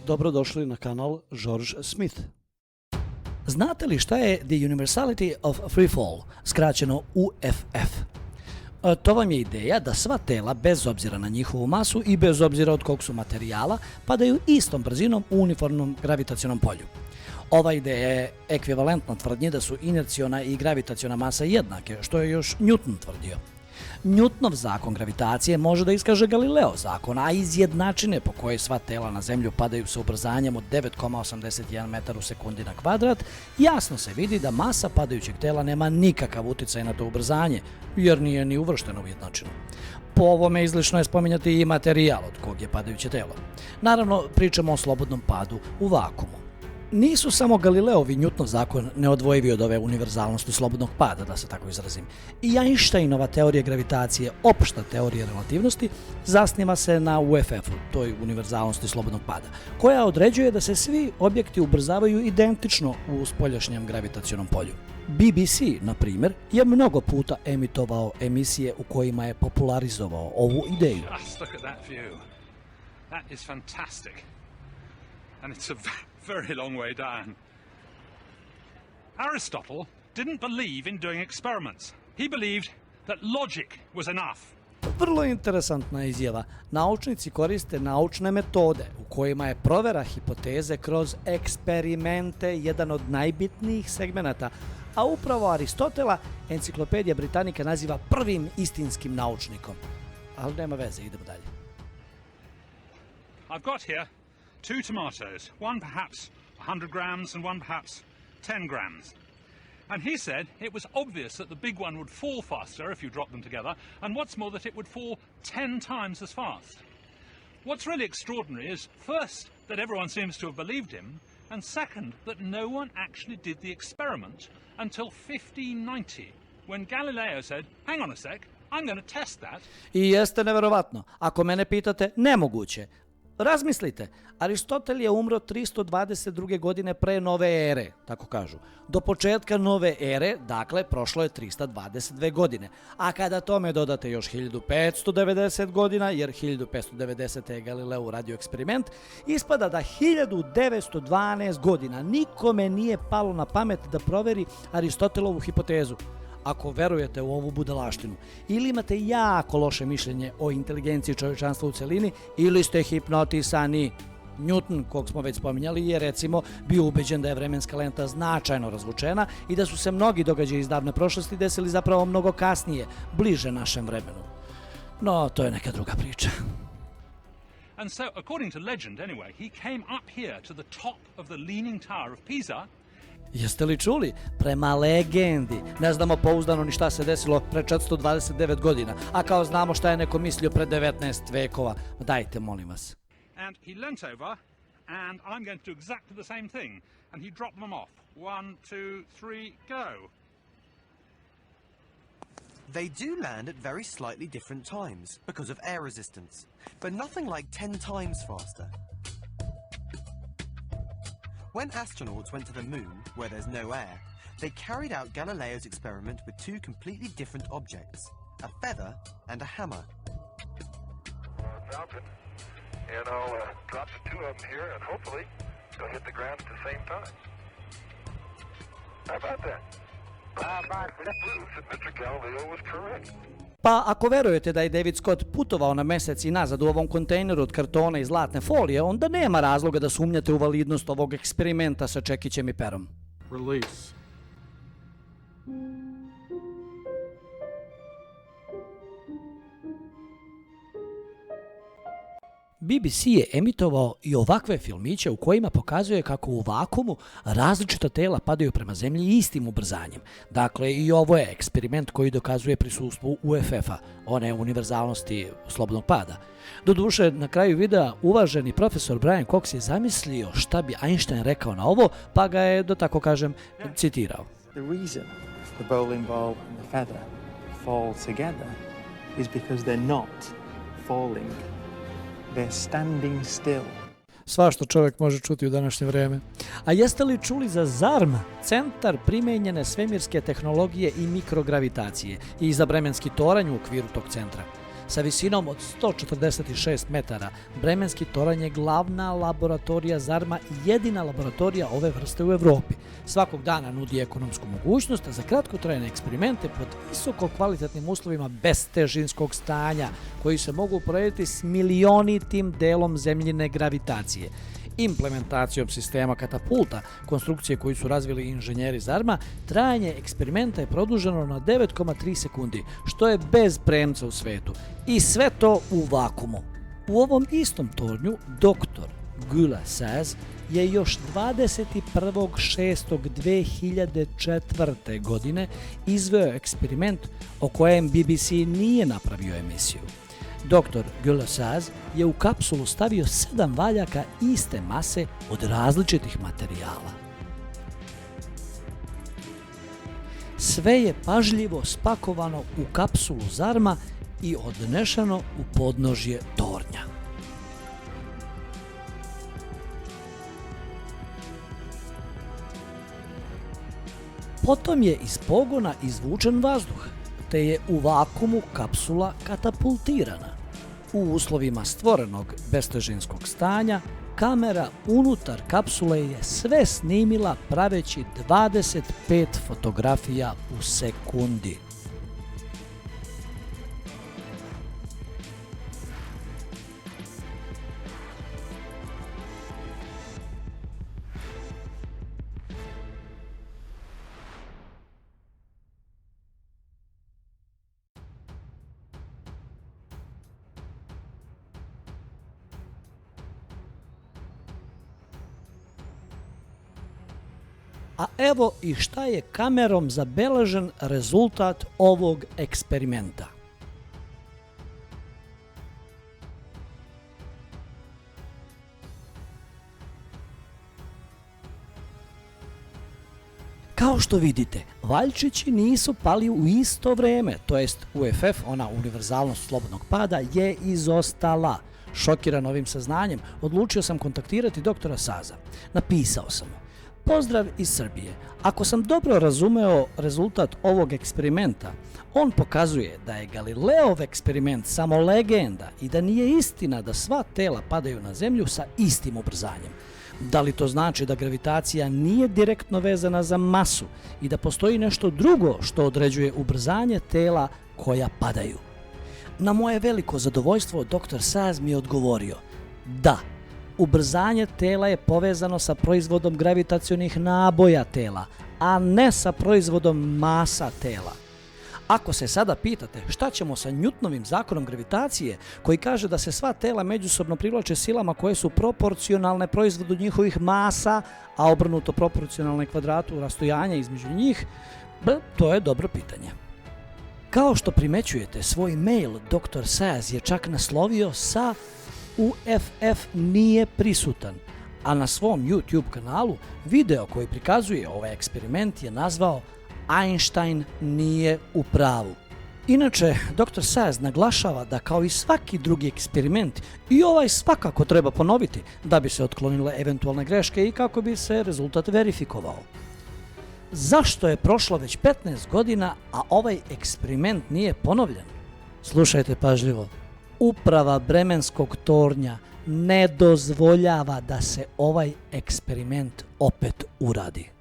dobrodošli na kanal George Smith. Znate li šta je The Universality of Freefall, skraćeno UFF? To vam je ideja da sva tela, bez obzira na njihovu masu i bez obzira od kog su materijala, padaju istom brzinom u uniformnom gravitacionom polju. Ova ideja je ekvivalentna tvrdnji da su inerciona i gravitaciona masa jednake, što je još Newton tvrdio. Newtonov zakon gravitacije može da iskaže Galileo zakon, a iz jednačine po kojoj sva tela na zemlju padaju sa ubrzanjem od 9,81 metar u sekundi na kvadrat, jasno se vidi da masa padajućeg tela nema nikakav uticaj na to ubrzanje, jer nije ni uvršteno u jednačinu. Po ovome izlišno je spominjati i materijal od kog je padajuće telo. Naravno, pričamo o slobodnom padu u vakumu. Nisu samo Galileov i Newtonov zakon neodvojivi od ove univerzalnosti slobodnog pada, da se tako izrazim. I Einsteinova teorija gravitacije, opšta teorija relativnosti, zasniva se na UFF-u, toj univerzalnosti slobodnog pada, koja određuje da se svi objekti ubrzavaju identično u spoljašnjem gravitacionom polju. BBC, na primjer, je mnogo puta emitovao emisije u kojima je popularizovao ovu ideju. Just look at that view. That is fantastic. And it's a very long way down. Aristotle didn't believe in doing experiments. He believed that logic was enough. Vrlo interesantna izjava. Naučnici koriste naučne metode u kojima je provera hipoteze kroz eksperimente jedan od najbitnijih segmenata, a upravo Aristotela Enciklopedija Britanika naziva prvim istinskim naučnikom. Ali nema veze, idemo dalje. I've got here 2 tomatoes, one perhaps 100 grams and one perhaps 10 grams. And he said it was obvious that the big one would fall faster if you drop them together, and what's more that it would fall 10 times as fast. What's really extraordinary is, first, that everyone seems to have believed him, and second, that no one actually did the experiment until 1590, when Galileo said, hang on a sec, I'm going to test that. I jeste neverovatno. Ako mene pitate, nemoguće. Razmislite, Aristotel je umro 322. godine pre nove ere, tako kažu. Do početka nove ere, dakle, prošlo je 322 godine. A kada tome dodate još 1590 godina, jer 1590. je Galileo uradio eksperiment, ispada da 1912 godina nikome nije palo na pamet da proveri Aristotelovu hipotezu. Ako verujete u ovu budalaštinu, ili imate jako loše mišljenje o inteligenciji čovječanstva u celini, ili ste hipnotisani. Newton, kog smo već spominjali, je recimo bio ubeđen da je vremenska lenta značajno razvučena i da su se mnogi događaji iz davne prošlosti desili zapravo mnogo kasnije, bliže našem vremenu. No, to je neka druga priča. And so, according to legend anyway, he came up here to the top of the Leaning Tower of Pisa. Jeste li čuli? Prema legendi. Ne znamo pouzdano ni šta se desilo pre 429 godina, a kao znamo šta je neko mislio pre 19 vekova. Dajte, molim vas. And he leant over, and I'm going to do exactly the same thing. And he dropped them off. 1, 2, 3, go. They do land at very slightly different times because of air resistance, but nothing like 10 times faster. When astronauts went to the moon, where there's no air, they carried out Galileo's experiment with 2 completely different objects, a feather and a hammer. Falcon, and I'll drop the 2 of them here, and hopefully they'll hit the ground at the same time. How about that? It proves that Mr. Galileo was correct. Pa ako verujete da je David Scott putovao na mesec i nazad u ovom kontejneru od kartona i zlatne folije, onda nema razloga da sumnjate u validnost ovog eksperimenta sa čekićem i perom. Release. BBC je emitovao i ovakve filmiće u kojima pokazuje kako u vakumu različita tela padaju prema zemlji istim ubrzanjem. Dakle, i ovo je eksperiment koji dokazuje prisustvo UFF-a, one univerzalnosti slobodnog pada. Doduše, na kraju videa uvaženi profesor Brian Cox je zamislio šta bi Einstein rekao na ovo, pa ga je, da tako kažem, citirao. The reason the bowling ball and the feather fall together is because they're not falling. They're standing still. Svašta čovjek može čuti u današnje vrijeme. A jeste li čuli za ZARM, Centar primenjene svemirske tehnologije i mikrogravitacije, i za vremenski toranj u okviru tog centra? Sa visinom od 146 metara, bremenski toranj je glavna laboratorija zarma i jedina laboratorija ove vrste u Evropi. Svakog dana nudi ekonomsku mogućnost za kratkotrajne eksperimente pod visoko kvalitetnim uslovima bestežinskog stanja, koji se mogu uporediti s milionitim delom zemljine gravitacije. Implementacijom sistema katapulta, konstrukcije koju su razvili inženjeri zarma, trajanje eksperimenta je produženo na 9,3 sekundi, što je bez premca u svetu. I sve to u vakumu. U ovom istom tornju doktor Gyula Szász je još 21.6.2004. godine izveo eksperiment o kojem BBC nije napravio emisiju. Dr. Gyula Szász je u kapsulu stavio 7 valjaka iste mase od različitih materijala. Sve je pažljivo spakovano u kapsulu zarma i odnešeno u podnožje tornja. Potom je iz pogona izvučen vazduh, te je u vakumu kapsula katapultirana. U uslovima stvorenog bestežinskog stanja, kamera unutar kapsule je sve snimila praveći 25 fotografija u sekundi. A evo i šta je kamerom zabeležen rezultat ovog eksperimenta. Kao što vidite, valjčići nisu pali u isto vreme, to jest UFF, ona univerzalnost slobodnog pada, je izostala. Šokiran ovim saznanjem, odlučio sam kontaktirati doktora Száza. Napisao sam mu: pozdrav iz Srbije. Ako sam dobro razumeo rezultat ovog eksperimenta, on pokazuje da je Galileov eksperiment samo legenda i da nije istina da sva tela padaju na zemlju sa istim ubrzanjem. Da li to znači da gravitacija nije direktno vezana za masu i da postoji nešto drugo što određuje ubrzanje tela koja padaju? Na moje veliko zadovoljstvo, dr. Száz mi je odgovorio: da, ubrzanje tela je povezano sa proizvodom gravitacionih naboja tela, a ne sa proizvodom masa tela. Ako se sada pitate šta ćemo sa Newtonovim zakonom gravitacije, koji kaže da se sva tela međusobno privlače silama koje su proporcionalne proizvodu njihovih masa, a obrnuto proporcionalne kvadratu rastojanja između njih, to je dobro pitanje. Kao što primećujete, svoj mail dr. Száz je čak naslovio sa UFF nije prisutan, a na svom YouTube kanalu video koji prikazuje ovaj eksperiment je nazvao Einstein nije u pravu. Inače, dr. Száz naglašava da kao i svaki drugi eksperiment, i ovaj svakako treba ponoviti da bi se otklonile eventualne greške i kako bi se rezultat verifikovao. Zašto je prošlo već 15 godina, a ovaj eksperiment nije ponovljen? Slušajte pažljivo. Uprava bremenskog tornja ne dozvoljava da se ovaj eksperiment opet uradi.